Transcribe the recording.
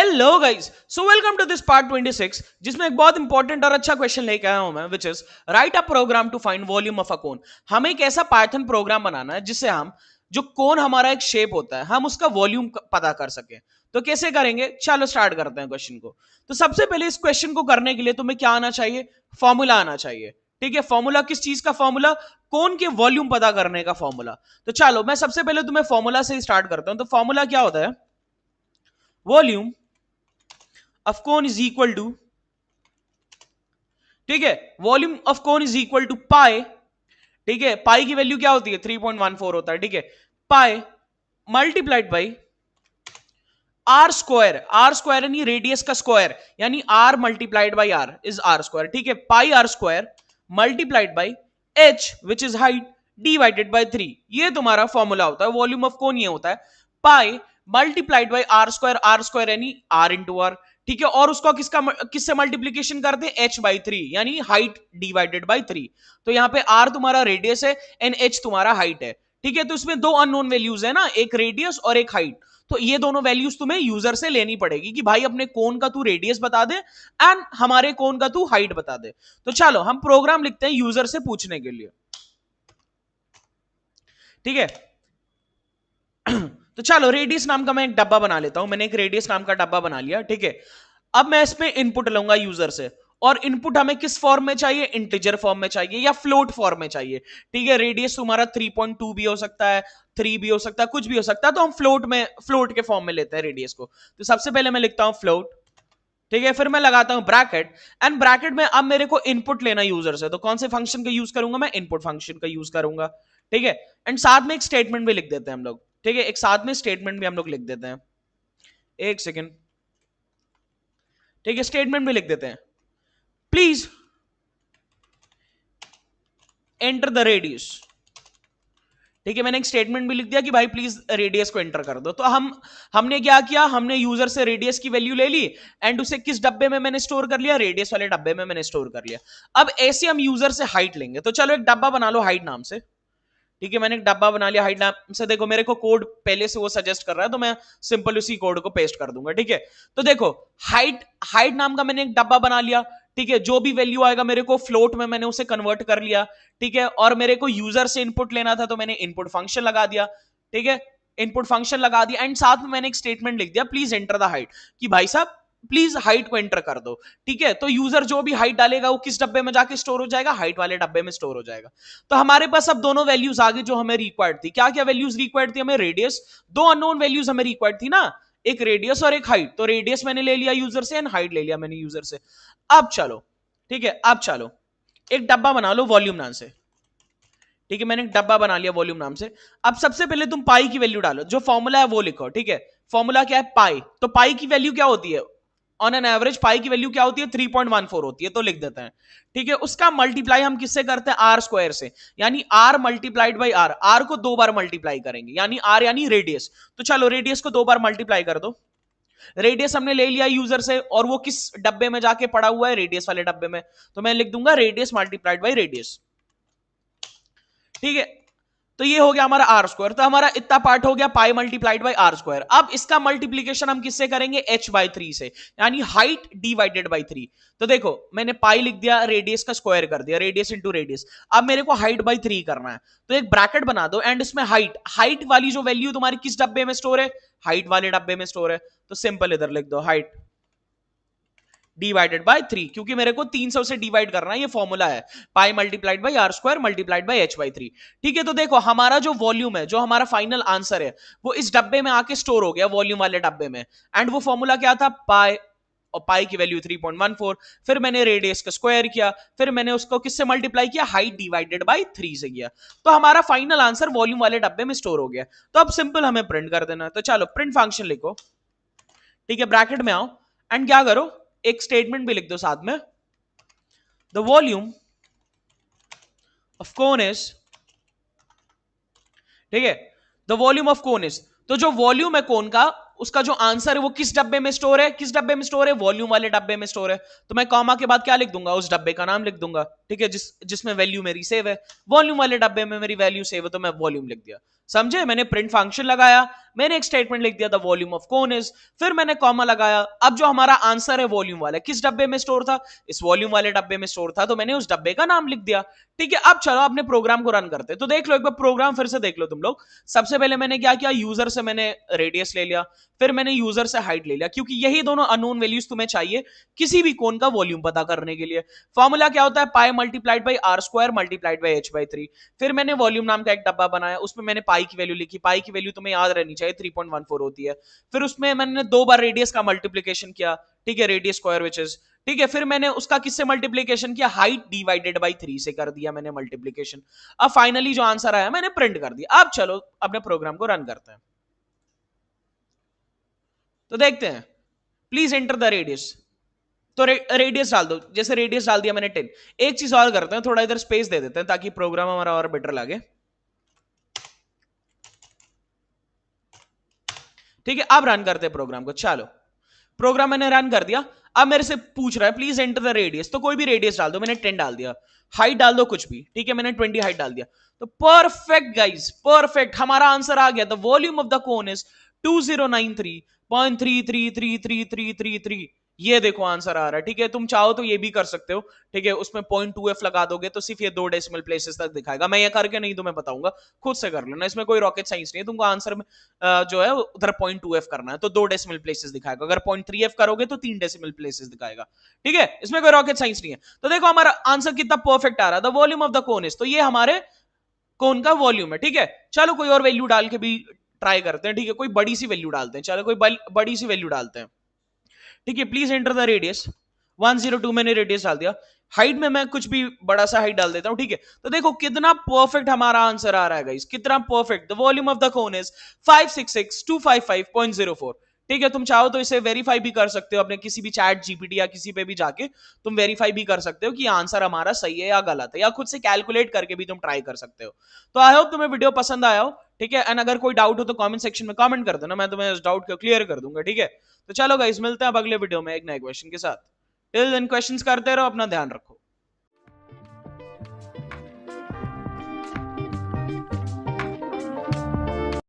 Hello guys, so welcome to this part 26 जिसमें एक बहुत इंपॉर्टेंट और अच्छा क्वेश्चन लेके आया हूं मैं, which is write a program to find volume of a cone. हमें एक ऐसा पाइथन प्रोग्राम बनाना है जिससे हम जो कोन हमारा एक शेप होता है हम उसका वॉल्यूम पता कर सके। तो कैसे करेंगे, चलो स्टार्ट करते हैं क्वेश्चन को। तो सबसे पहले इस क्वेश्चन को करने के लिए तुम्हें क्या आना चाहिए, फॉर्मूला आना चाहिए। ठीक है, फॉर्मूला किस चीज का फॉर्मूला, कोन के वॉल्यूम पता करने का फॉर्मूला। तो चलो मैं सबसे पहले तुम्हें फॉर्मूला से ही स्टार्ट करता हूं। तो फॉर्मूला क्या होता है, volume of cone is equal to, ठीक है, volume of cone is equal to pi. ठीक है, पाई की वैल्यू क्या होती है, 3.14 होता है। ठीक है, pi multiplied by r square, r square यानी रेडियस का स्क्वायर, यानी r multiplied by r is r square. ठीक है, pi r square multiplied by h which is height divided by 3। ये तुम्हारा फॉर्मूला होता है, वॉल्यूम ऑफ कोन ये होता है pi multiplied by r square यानी आर इंटू आर। ठीक है, और उसको किससे मल्टीप्लीकेशन करते हैं, एच बाई 3 यानी हाइट डिवाइडेड बाई 3। तो यहाँ पे आर तुम्हारा रेडियस है एंड एच तुम्हारा हाइट है। ठीक है, तो इसमें दो अननोन वैल्यूज है ना, एक रेडियस और एक हाइट। तो ये दोनों वैल्यूज तुम्हें यूजर से लेनी पड़ेगी कि भाई अपने कोन का तू रेडियस बता दे एंड हमारे कोन का तू हाइट बता दे। तो चलो हम प्रोग्राम लिखते हैं यूजर से पूछने के लिए। ठीक है, तो चलो रेडियस नाम का मैं एक डब्बा बना लेता हूं। मैंने एक रेडियस नाम का डब्बा बना लिया। ठीक है, अब मैं इसमें इनपुट लूंगा यूजर से, और इनपुट हमें किस फॉर्म में चाहिए, इंटीजर फॉर्म में चाहिए या फ्लोट फॉर्म में चाहिए। ठीक है, रेडियस तुम्हारा 3.2 भी हो सकता है, 3 भी हो सकता है, कुछ भी हो सकता है। तो हम फ्लोट के फॉर्म में लेते हैं रेडियस को। तो सबसे पहले मैं लिखता हूं फ्लोट। ठीक है, फिर मैं लगाता हूं ब्रैकेट, एंड ब्रैकेट में अब मेरे को इनपुट लेना यूजर से। तो कौन से फंक्शन का यूज करूंगा, मैं इनपुट फंक्शन का यूज करूंगा। ठीक है, एंड साथ में एक स्टेटमेंट भी लिख देते हैं हम लोग। ठीक है, एक साथ में स्टेटमेंट भी हम लोग लिख देते हैं, एक सेकेंड। ठीक है, स्टेटमेंट भी लिख देते हैं, प्लीज एंटर द रेडियस। ठीक है, मैंने एक स्टेटमेंट भी लिख दिया कि भाई प्लीज रेडियस को एंटर कर दो। तो हमने क्या किया, हमने यूजर से रेडियस की वैल्यू ले ली एंड उसे किस डब्बे में मैंने स्टोर कर लिया, रेडियस वाले डब्बे में मैंने स्टोर कर लिया। अब ऐसे हम यूजर से हाइट लेंगे। तो चलो एक डब्बा बना लो हाइट नाम से। ठीक है, मैंने एक डब्बा बना लिया हाइट नाम से। देखो मेरे को कोड पहले से वो सजेस्ट कर रहा है, तो मैं सिंपल उसी कोड को पेस्ट कर दूंगा। ठीक है, तो देखो हाइट नाम का मैंने एक डब्बा बना लिया। ठीक है, जो भी वैल्यू आएगा मेरे को फ्लोट में मैंने उसे कन्वर्ट कर लिया। ठीक है, और मेरे को यूजर से इनपुट लेना था तो मैंने इनपुट फंक्शन लगा दिया। ठीक है, इनपुट फंक्शन लगा दिया एंड साथ में मैंने एक स्टेटमेंट लिख दिया, प्लीज एंटर द हाइट, कि भाई साहब प्लीज हाइट को एंटर कर दो। ठीक है, तो यूजर जो भी हाइट डालेगा वो किस डब्बे में जाके स्टोर हो जाएगा, हाइट वाले डब्बे में स्टोर हो जाएगा। तो हमारे पास अब दोनों वैल्यूज आ गई जो हमें रिक्वायर्ड थी। क्या क्या वैल्यूज रिक्वायर्ड थी हमें, रेडियस, दो अननोन वैल्यूज हमें रिक्वायर्ड थी ना, एक रेडियस और एक हाइट। तो रेडियस मैंने ले लिया यूजर से एंड हाइट ले लिया मैंने यूजर से। अब चलो, ठीक है, अब चलो एक डब्बा बना लो वॉल्यूम नाम से। ठीक है, मैंने एक डब्बा बना लिया वॉल्यूम नाम से। अब सबसे पहले तुम पाई की वैल्यू डालो, जो फॉर्मूला है वो लिखो। ठीक है, फॉर्मूला क्या है, पाई। तो पाई की वैल्यू क्या होती है, ऑन एन एवरेज पाई की वैल्यू क्या होती है, 3.14 होती है। तो लिख देते हैं। ठीक है, उसका मल्टीप्लाई हम किससे करते हैं, आर स्क्वायर से, यानी r multiplied by r. R को दो बार मल्टीप्लाई करेंगे, यानी आर यानी रेडियस। तो चलो रेडियस को दो बार मल्टीप्लाई कर दो। रेडियस हमने ले लिया यूजर से, और वो किस डब्बे में जाके पड़ा हुआ है, रेडियस वाले डब्बे में। तो मैं लिख दूंगा रेडियस मल्टीप्लाइड बाई रेडियस। ठीक है, तो ये हो गया हमारा आर स्क्वायर। तो हमारा इतना पार्ट हो गया pi multiplied by r square. अब इसका मल्टीप्लीकेशन हम किससे करेंगे, एच बाई 3 से, यानी हाइट डिवाइडेड बाई 3। तो देखो मैंने पाई लिख दिया, रेडियस का स्क्वायर कर दिया, रेडियस इंटू रेडियस। अब मेरे को हाइट बाई 3 करना है, तो एक ब्रैकेट बना दो एंड इसमें हाइट वाली जो वैल्यू तुम्हारी किस डब्बे में स्टोर है, हाइट वाले डब्बे में स्टोर है। तो सिंपल इधर लिख दो हाइट डिवाइडेड बाय 3, क्योंकि मेरे को 300 से डिवाइड करना है, ये फॉर्मूला है, pi multiplied by r square multiplied by h by 3। ठीक है, तो देखो हमारा जो वॉल्यूम है, जो हमारा फाइनल आंसर है, वो इस डब्बे में आके स्टोर हो गया, वॉल्यूम वाले डब्बे में। एंड वो फॉर्मूला क्या था, पाई, और पाई की वैल्यू 3.14। फिर मैंने रेडियस का स्क्वायर किया, फिर मैंने उसको किससे मल्टीप्लाई किया, हाइट डिवाइडेड बाय 3 से किया। तो हमारा फाइनल आंसर वॉल्यूम वाले डब्बे में स्टोर हो गया। तो अब सिंपल हमें प्रिंट कर देना है। तो चलो प्रिंट फंक्शन लिखो। ठीक है, ब्रैकेट में आओ एंड क्या करो, एक स्टेटमेंट भी लिख दो साथ में, the volume of cone is, ठीक है, the volume of cone is. तो जो वॉल्यूम है कोन का, उसका जो आंसर है वो किस डब्बे में स्टोर है, किस डब्बे में स्टोर है, वॉल्यूम वाले डब्बे में स्टोर है। तो मैं कॉमा के बाद क्या लिख दूंगा, उस डब्बे का नाम लिख दूंगा। ठीक है, जिसमें वैल्यू मेरी सेव है। वॉल्यूम वाले डब्बे में मेरी वैल्यू सेव है तो मैं वॉल्यूम लिख दिया। समझे? मैंने प्रिंट फंक्शन लगाया, मैंने एक स्टेटमेंट लिख दिया the volume of cone is, फिर मैंने कॉमा लगाया। अब जो हमारा आंसर है वॉल्यूम वाला किस डब्बे में स्टोर था? इस वॉल्यूम वाले डब्बे में स्टोर था, तो मैंने उस डब्बे का नाम लिख दिया। ठीक है, अब चलो अपने प्रोग्राम को रन करते हैं। तो देख लो एक बार प्रोग्राम फिर से देख लो तुम लोग। सबसे पहले मैंने क्या किया, यूजर से मैंने रेडियस ले लिया, फिर मैंने यूजर से हाइट ले लिया, क्योंकि यही दोनों अननोन वैल्यूज तुम्हें चाहिए किसी भी कोन का वॉल्यूम पता करने के लिए। फॉर्मूला क्या होता है, pi multiplied by r square multiplied by h by 3। फिर मैंने वॉल्यूम नाम का एक डब्बा बनाया, उसमें मैंने पाई की वैल्यू लिखी। पाई की वैल्यू तुम्हें याद रहनी चाहिए 3.14 होती है। फिर उसमें मैंने 2 बार रेडियस का मल्टीप्लीकेशन किया, ठीक है, रेडियस स्क्वायर विच इज, ठीक है। फिर मैंने उसका किससे मल्टीप्लीकेशन किया, हाइट डिवाइडेड बाई 3 से कर दिया मैंने मल्टीप्लीकेशन। अब फाइनली जो आंसर आया मैंने प्रिंट कर दिया। अब चलो अपने प्रोग्राम को रन करते हैं। तो देखते हैं, प्लीज एंटर द रेडियस। तो रेडियस डाल दो, जैसे रेडियस डाल दिया मैंने 10। एक चीज और करते हैं, थोड़ा इधर स्पेस दे देते हैं ताकि प्रोग्राम हमारा और बेटर लगे। ठीक है, अब रन करते हैं प्रोग्राम को। चलो प्रोग्राम मैंने रन कर दिया। अब मेरे से पूछ रहा है प्लीज एंटर द रेडियस, तो कोई भी रेडियस डाल दो। मैंने 10 डाल दिया। हाइट डाल दो कुछ भी, ठीक है, मैंने 20 हाइट डाल दिया। तो परफेक्ट गाइस, परफेक्ट, हमारा आंसर आ गया। The volume of the cone is 2093.33333333। ये देखो आंसर आ रहा है। ठीक है, तुम चाहो तो ये भी कर सकते हो। ठीक है, उसमें 0.2f लगा दोगे तो सिर्फ ये 2 डेसिमल प्लेसेस तक दिखाएगा। मैं ये करके नहीं तुम्हें बताऊंगा, खुद से कर लेना, इसमें कोई रॉकेट साइंस नहीं है। तुमको आंसर में जो है उधर 0.2f करना है तो 2 डेसिमल प्लेसेस दिखाएगा। अगर 0.3f करोगे तो 3 डेसिमल प्लेसेस दिखाएगा। ठीक है, इसमें कोई रॉकेट साइंस नहीं है। तो देखो हमारा आंसर कितना परफेक्ट आ रहा है, the volume of the cone is, तो ये हमारे कोन का वॉल्यूम है। ठीक है, चलो कोई और वैल्यू डाल के भी ट्राई करते हैं। ठीक है, कोई बड़ी सी वैल्यू डालते हैं। चलो कोई बड़ी सी वैल्यू डालते हैं। ठीक है, प्लीज एंटर द रेडियस। 102 मैंने रेडियस डाल दिया। हाइट में मैं कुछ भी बड़ा सा हाइट डाल देता हूं। ठीक है, तो देखो कितना परफेक्ट हमारा आंसर आ रहा है गाइस, कितना perfect. The volume of the cone is 566,255.04। ठीक है, तुम चाहो तो इसे वेरीफाई भी कर सकते हो अपने किसी भी चैट जीपीटी या किसी पे भी जाके तुम वेरीफाई भी कर सकते हो कि आंसर हमारा सही है या गलत है, या खुद से कैलकुलेट करके भी तुम ट्राई कर सकते हो। तो आई होप तुम्हें वीडियो पसंद आया हो। ठीक है, एंड अगर कोई डाउट हो तो कमेंट सेक्शन में कमेंट कर देना, मैं तुम्हें उस डाउट को क्लियर कर दूंगा। ठीक है, तो चलो गाइस मिलते हैं अब अगले वीडियो में एक नए क्वेश्चन के साथ। टिल देन क्वेश्चंस करते रहो, अपना ध्यान रखो।